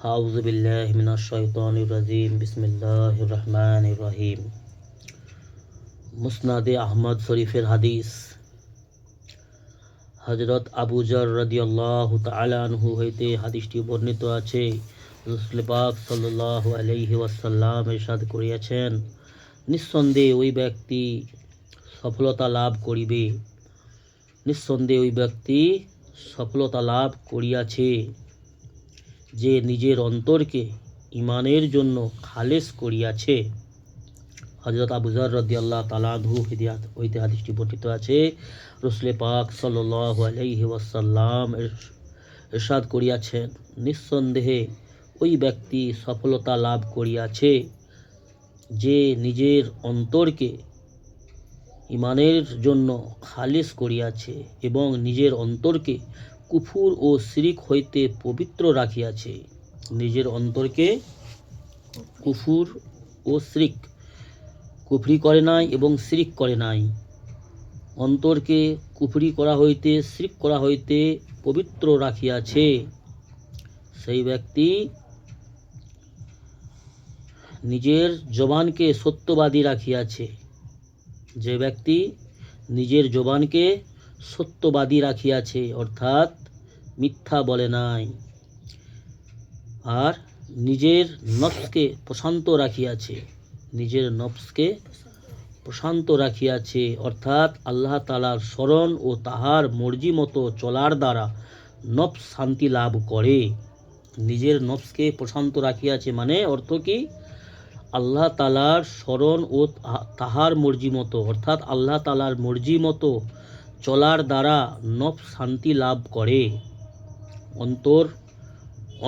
আউযু বিল্লাহি মিনাশ শাইতানির রাজিম। বিসমিল্লাহির রহমানির রহিম। মুসনাদে আহমদ শরীফের হাদিস, হযরত আবু যর রাদিয়াল্লাহু তাআলা আনহু হইতে হাদিসটি বর্ণিত আছে। রাসূল পাক সাল্লাল্লাহু আলাইহি ওয়াসাল্লাম ইরশাদ করিয়াছেন, নিঃসন্দেহে ওই ব্যক্তি সফলতা লাভ করিবে, নিঃসন্দেহে ওই ব্যক্তি সফলতা লাভ করিয়াছে যে নিজের অন্তরকে ইমানের জন্য খালেস করিয়াছে। হযরত আবু যর রাদিয়াল্লাহু তাআলা আনহু হইতে হাদিসটি বর্ণিত আছে। রাসূল পাক সাল্লাল্লাহু আলাইহি ওয়াসাল্লাম ইরশাদ করিয়াছেন, নিঃসন্দেহে ওই ব্যক্তি সফলতা লাভ করিয়াছে যে নিজের অন্তরকে ইমানের জন্য খালেস করিয়াছে এবং নিজের অন্তরকে কুফর ও শিরক হইতে পবিত্র রাখিয়াছে। নিজের অন্তরকে কুফর ও শিরক, কুফরি করে নাই এবং শিরক করে নাই, অন্তরকে কুফরি করা হইতে শিরক করা হইতে পবিত্র রাখিয়াছে। সেই ব্যক্তি নিজের জবানকে সত্যবাদী রাখিয়াছে, যে ব্যক্তি নিজের জবানকে সত্যবাদী রাখিয়াছে, অর্থাৎ মিথ্যা বলে নাই, আর নিজের নফসকে প্রশান্ত রাখিয়াছে, নিজের নফসকে প্রশান্ত রাখিয়াছে, অর্থাৎ আল্লাহ তাআলার স্মরণ ও তাহার মর্জি মতো চলার দ্বারা নফস শান্তি লাভ করে। নিজের নফসকে প্রশান্ত রাখিয়াছে মানে অর্থ কি? আল্লাহ তাআলার স্মরণ ও তাহার মর্জি মতো, অর্থাৎ আল্লাহ তাআলার মর্জি মতো চলার দ্বারা নফস শান্তি লাভ করে।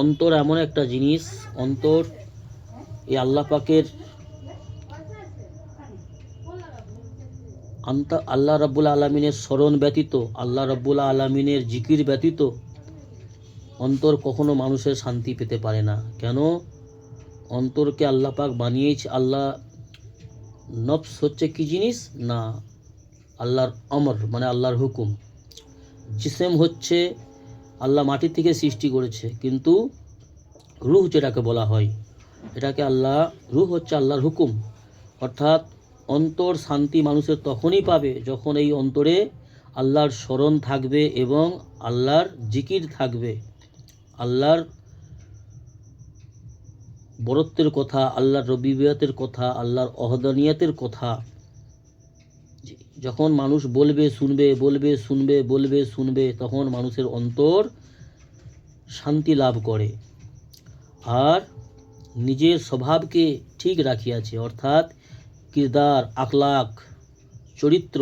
অন্তর এমন একটা জিনিস, অন্তর এই আল্লাহ পাকের আল্লাহ রাব্বুল আলামিনের স্মরণ ব্যতীত, আল্লাহ রাব্বুল আলামিনের জিকির ব্যতীত অন্তর কখনো মানুষের শান্তি পেতে পারে না। কেন? অন্তরকে আল্লাহ পাক বানিয়েছে, আল্লাহ নফস হচ্ছে কি জিনিস না, আল্লাহর আমর মানে আল্লাহর হুকুম। জিসম হচ্ছে আল্লাহ মাটি থেকে সৃষ্টি করেছে, কিন্তু রূহ যেটাকে বলা হয়, এটাকে আল্লাহ, রূহ হচ্ছে আল্লাহর হুকুম। অর্থাৎ অন্তর শান্তি মানুষের তখনই পাবে যখন এই অন্তরে আল্লাহর স্মরণ থাকবে এবং আল্লাহর জিকির থাকবে, আল্লাহর বরত্বের কথা, আল্লাহর রবিবিয়তের কথা, আল্লাহর অহদানিয়াতের কথা যখন মানুষ বলবে শুনবে, বলবে শুনবে, বলবে শুনবে, তখন মানুষের অন্তর শান্তি লাভ করে। আর নিজের স্বভাবকে ঠিক রাখিয়াছে, অর্থাৎ কিরদার, আখলাক, চরিত্র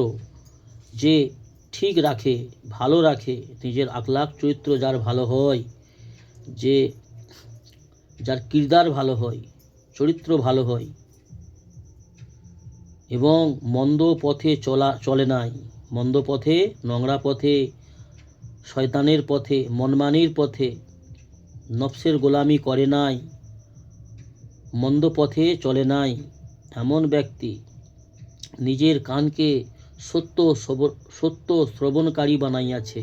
যে ঠিক রাখে, ভালো রাখে, নিজের আখলাক চরিত্র যার ভালো হয়, যে যার কিরদার ভালো হয়, চরিত্র ভালো হয় এবং মন্দ পথে চলে নাই, মন্দ পথে, নোংরা পথে, শয়তানের পথে, মনমানির পথে নফসের গোলামি করে নাই, মন্দ পথে চলে নাই, এমন ব্যক্তি নিজের কানকে সত্য শ্রবণকারী বানাইয়াছে।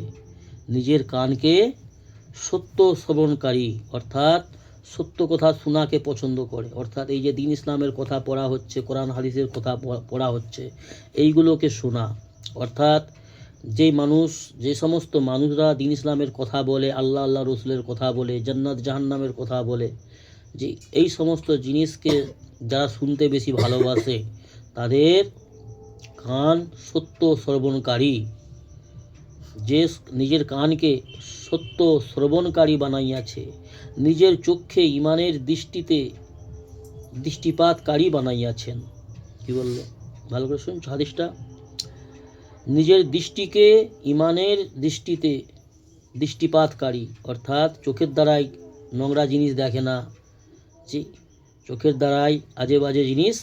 নিজের কানকে সত্য শ্রবণকারী, অর্থাৎ সত্য কথা শোনাকে পছন্দ করে। অর্থাৎ এই যে দ্বীন ইসলামের কথা পড়া হচ্ছে, কোরআন হাদিসের কথা পড়া হচ্ছে, এইগুলোকে শোনা। অর্থাৎ যে সমস্ত মানুষরা দ্বীন ইসলামের কথা বলে, আল্লাহ রসুলের কথা বলে, জান্নাত জাহান্নামের কথা বলে, যে এই সমস্ত জিনিসকে যারা শুনতে বেশি ভালোবাসে, তাদের কান সত্য শ্রবণকারী। যে নিজের কানকে সত্য শ্রবণকারী বানাইয়াছে, নিজের চক্ষে ইমানের দৃষ্টিপাতকারী বানাইয়াছেন। কি বললো? ভালো করে শুনছো হাদিসটা। নিজের দৃষ্টিকে ইমানের দৃষ্টিতে দৃষ্টিপাতকারী, অর্থাৎ চোখের দ্বারাই নোংরা জিনিস দেখে না, যে চোখের দ্বারাই আজে বাজে জিনিস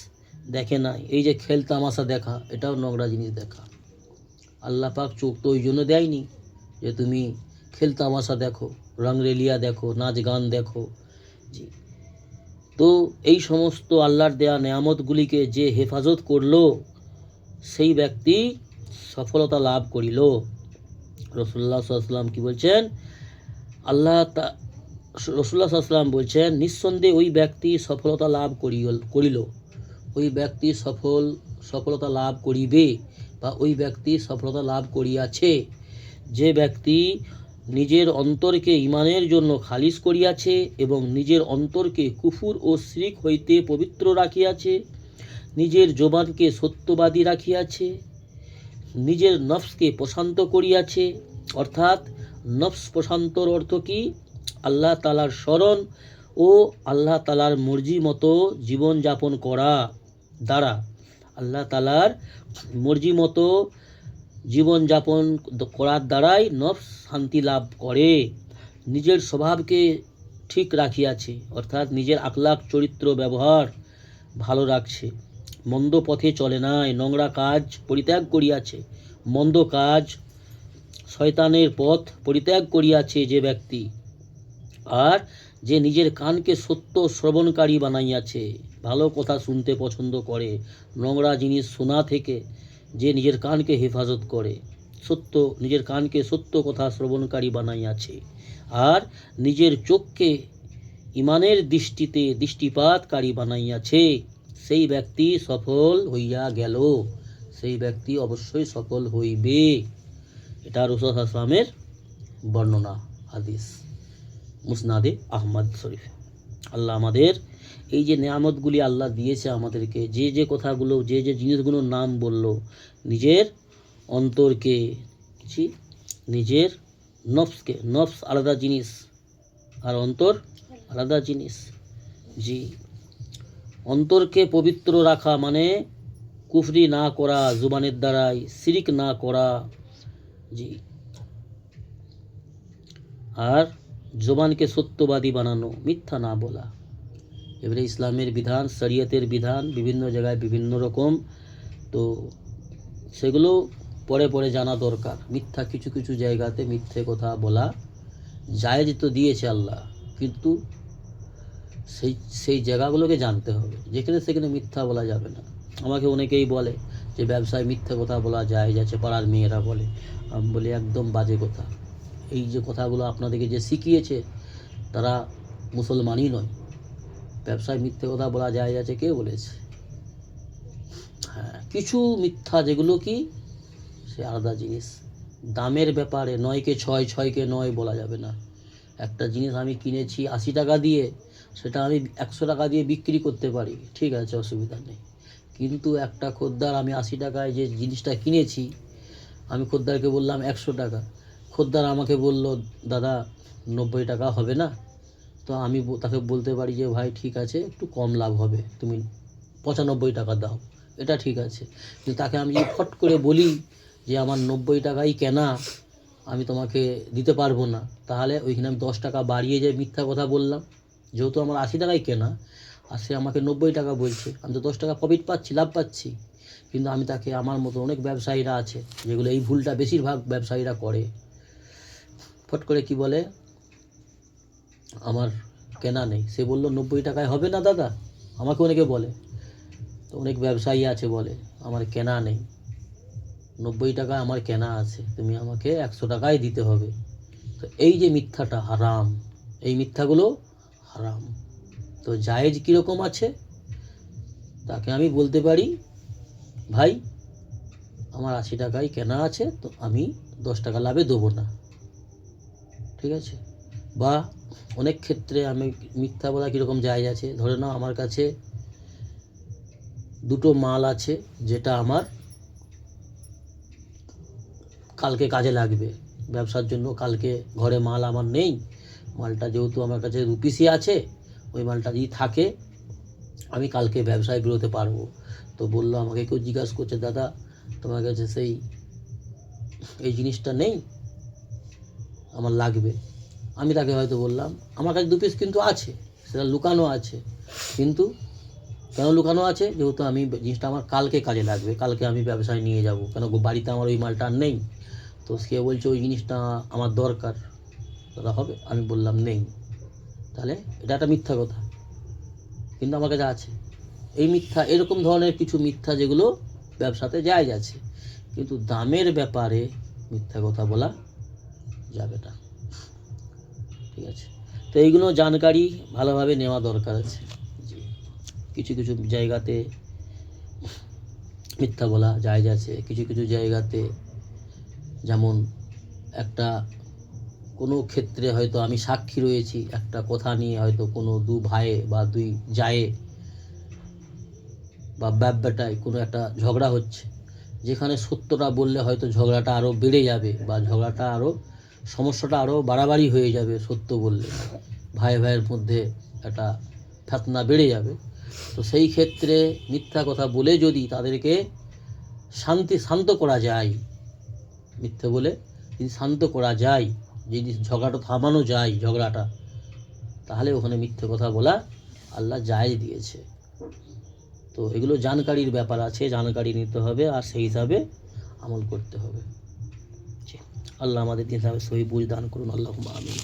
দেখে না। এই যে খেল তামাশা দেখা, এটাও নোংরা জিনিস দেখা। আল্লাহ পাক চোখ তো ওই জন্য দেয়নি যে তুমি খেল তামাশা দেখো, রংরেলিয়া দেখো, নাচ গান দেখো। জি, তো এই সমস্ত আল্লাহর দেয়া নেয়ামতগুলিকে যে হেফাজত করলো, সেই ব্যক্তি সফলতা লাভ করিল। রাসূলুল্লাহ সাল্লাল্লাহু আলাইহি ওয়াসাল্লাম কি বলছেন? রাসূলুল্লাহ সাল্লাল্লাহু আলাইহি ওয়াসাল্লাম বলছেন, নিঃসন্দেহে ওই ব্যক্তি সফলতা লাভ করিল, ওই ব্যক্তি সফলতা লাভ করিবে, বা ওই ব্যক্তি সফলতা লাভ করিয়াছে, যে ব্যক্তি নিজের অন্তরকে ঈমানের জন্য খালিস করিয়াছে এবং নিজের অন্তরকে কুফর ও শিরক হইতে পবিত্র রাখিয়াছে, নিজের জবানকে সত্যবাদী রাখিয়াছে, নিজের নফসকে প্রশান্ত করিয়াছে। অর্থাৎ নফস প্রশান্তর অর্থ কি? আল্লাহ তাআলার স্মরণ ও আল্লাহ তাআলার মর্জি মতো জীবনযাপন করা দ্বারা, আল্লাহ তাআলার মর্জি মতো জীবনযাপন করার দ্বারাই নফস শান্তি লাভ করে। নিজের স্বভাবকে ঠিক রাখিয়াছে, অর্থাৎ নিজের আখলাক চরিত্র ব্যবহার ভালো রাখছে, মন্দ পথে চলে নাই, নোংরা কাজ পরিত্যাগ করিয়াছে, মন্দ কাজ শয়তানের পথ পরিত্যাগ করিয়াছে যে ব্যক্তি, আর যে নিজের কানকে সত্য শ্রবণকারী বানাইয়াছে, ভালো কথা শুনতে পছন্দ করে, নোংরা জিনিস শোনা থেকে যে নিজের কানকে হেফাজত করে, নিজের কানকে সত্য কথা শ্রবণকারী বানাইয়াছে, আর নিজের চোখকে ঈমানের দৃষ্টিতে দৃষ্টিপাতকারী বানাইয়াছে, সেই ব্যক্তি সফল হইয়া গেল, সেই ব্যক্তি অবশ্যই সফল হইবে। এটা রাসূলুল্লাহ সাল্লাল্লাহু আলাইহি ওয়াসাল্লামের বর্ণনা, হাদিস মুসনাদে আহমদ শরীফ। আল্লাহ আমাদের এই যে নেয়ামতগুলি আল্লাহ দিয়েছে আমাদেরকে, যে কথাগুলো, যে জিনিসগুলোর নাম বলল, নিজের অন্তরকে, নিজের নফসকে, নফস আলাদা জিনিস আর অন্তর আলাদা জিনিস। জি, অন্তরকে পবিত্র রাখা মানে কুফরি না করা, জুবানের দ্বারাই শিরিক না করা। জি, আর জবানকে সত্যবাদী বানানো, মিথ্যা না বলা। এবারে ইসলামের বিধান, শরীয়তের বিধান বিভিন্ন জায়গায় বিভিন্ন রকম, তো সেগুলো পরে পরে জানা দরকার। মিথ্যা কিছু কিছু জায়গাতে মিথ্যে কথা বলা জায়েজ তো দিয়েছে আল্লাহ, কিন্তু সেই জায়গাগুলোকে জানতে হবে, যেখানে সেখানে মিথ্যা বলা যাবে না। আমাকে অনেকেই বলে যে ব্যবসায় মিথ্যা কথা বলা জায়েজ আছে, পাড়ার মেয়েরা বলে। আমি বলি একদম বাজে কথা। এই যে কথাগুলো আপনাদেরকে যে শিখিয়েছে তারা মুসলমানই নয়। ব্যবসায় মিথ্যে কথা বলা জায়েজ আছে কে বলেছে? হ্যাঁ, কিছু মিথ্যা যেগুলো কি সে আলাদা জিনিস। দামের ব্যাপারে 9কে 6, 6কে 9 বলা যাবে না। একটা জিনিস আমি কিনেছি 80 টাকা দিয়ে, সেটা আমি 100 টাকা দিয়ে বিক্রি করতে পারি, ঠিক আছে, অসুবিধা নেই। কিন্তু একটা খদ্দের, আমি 80 টাকায় যে জিনিসটা কিনেছি, আমি খদ্দারকে বললাম 100 টাকা, খদ্দার আমাকে বলল দাদা 90 টাকা হবে না, তো আমি তাকে বলতে পারি যে ভাই ঠিক আছে, একটু কম লাভ হবে, তুমি 95 টাকা দাও, এটা ঠিক আছে। কিন্তু তাকে আমি যদি ফট করে বলি যে আমার 90 টাকাই কেনা, আমি তোমাকে দিতে পারবো না, তাহলে ওইখানে আমি 10 টাকা বাড়িয়ে যে মিথ্যা কথা বললাম। যেহেতু আমার 80 টাকাই কেনা আর সে আমাকে 90 টাকা বলছে, আমি তো 10 টাকা প্রফিট পাচ্ছি, লাভ পাচ্ছি। কিন্তু আমি তাকে, আমার মতো অনেক ব্যবসায়ীরা আছে যেগুলো এই ভুলটা বেশিরভাগ ব্যবসায়ীরা করে, ফট করে কি বলে আমার কেনা নেই, সে বলল 90 টাকায় হবে না দাদা, আমাকে অনেকে বলে। তো অনেক ব্যবসায়ী আছে বলে আমার কেনা নেই, 90 টাকা আমার কেনা আছে, তুমি আমাকে 100 টাকায় দিতে হবে। তো এই যে মিথ্যাটা হারাম, এই মিথ্যাগুলো হারাম। তো জায়েজ কীরকম আছে? তাকে আমি বলতে পারি ভাই আমার 80 টাকায় কেনা আছে, তো আমি 10 টাকা লাভে দেবো না, ঠিক আছে। বা অনেক ক্ষেত্রে আমি মিথ্যা বলা কীরকম জায়েজ আছে, ধরে নাও আমার কাছে দুটো মাল আছে, যেটা আমার কালকে কাজে লাগবে, ব্যবসার জন্য কালকে ঘরে মাল আমার নেই, মালটা যেহেতু আমার কাছে রুপিসই আছে, ওই মালটা যদি থাকে আমি কালকে ব্যবসায় বেরোতে পারবো। তো বললো, আমাকে কেউ জিজ্ঞাসা করছে দাদা তোমার কাছে এই জিনিসটা নেই, আমার লাগবে। আমি তাকে হয়তো বললাম আমার কাছে 2 পিস কিন্তু আছে, সেটা লুকানো আছে। কিন্তু কেন লুকানো আছে? যেহেতু আমি জিনিসটা আমার কালকে কাজে লাগবে, কালকে আমি ব্যবসায় নিয়ে যাব, কেন বাড়িতে আমার ওই মালটা আর নেই। তো সে বলছে ওই জিনিসটা আমার দরকার, দাদা হবে? আমি বললাম নেই, তাহলে এটা একটা মিথ্যা কথা, কিন্তু আমার কাছে আছে। এই মিথ্যা, এরকম ধরনের কিছু মিথ্যা যেগুলো ব্যবসাতে জায়েজ আছে, কিন্তু দামের ব্যাপারে মিথ্যা কথা বলা যাবে না, ঠিক আছে। তো এইগুলো জানকারি ভালোভাবে নেওয়া দরকার আছে। জি, কিছু কিছু জায়গাতে মিথ্যা বলা জায়েজ আছে, কিছু কিছু জায়গাতে যেমন একটা কোনো ক্ষেত্রে হয়তো আমি সাক্ষী রয়েছি একটা কথা নিয়ে, হয়তো কোনো দু ভাইয়ে বা দুই জায়ে বা বাপ বেটায় কোনো একটা ঝগড়া হচ্ছে, যেখানে সত্যটা বললে হয়তো ঝগড়াটা আরও বেড়ে যাবে বা ঝগড়াটা আরও সমস্যাটা আরও বাড়াবাড়ি হয়ে যাবে। সত্য বললে ভাই ভাইয়ের মধ্যে একটা ফেতনা বেড়ে যাবে। তো সেই ক্ষেত্রে মিথ্যা কথা বলে যদি তাদেরকে শান্ত করা যায়, মিথ্যে বলে যদি শান্ত করা যায়, যদি ঝগড়াটা থামানো যায় ঝগড়াটা, তাহলে ওখানে মিথ্যে কথা বলা আল্লাহ জায়েজ দিয়েছে। তো এগুলো জানকারির ব্যাপার আছে, জানকারি নিতে হবে আর সেই হিসাবে আমল করতে হবে। আল্লাহ আমাদের দিন হিসাবে সহি বুঝ দান করুন। আল্লাহুম্মা আমিন।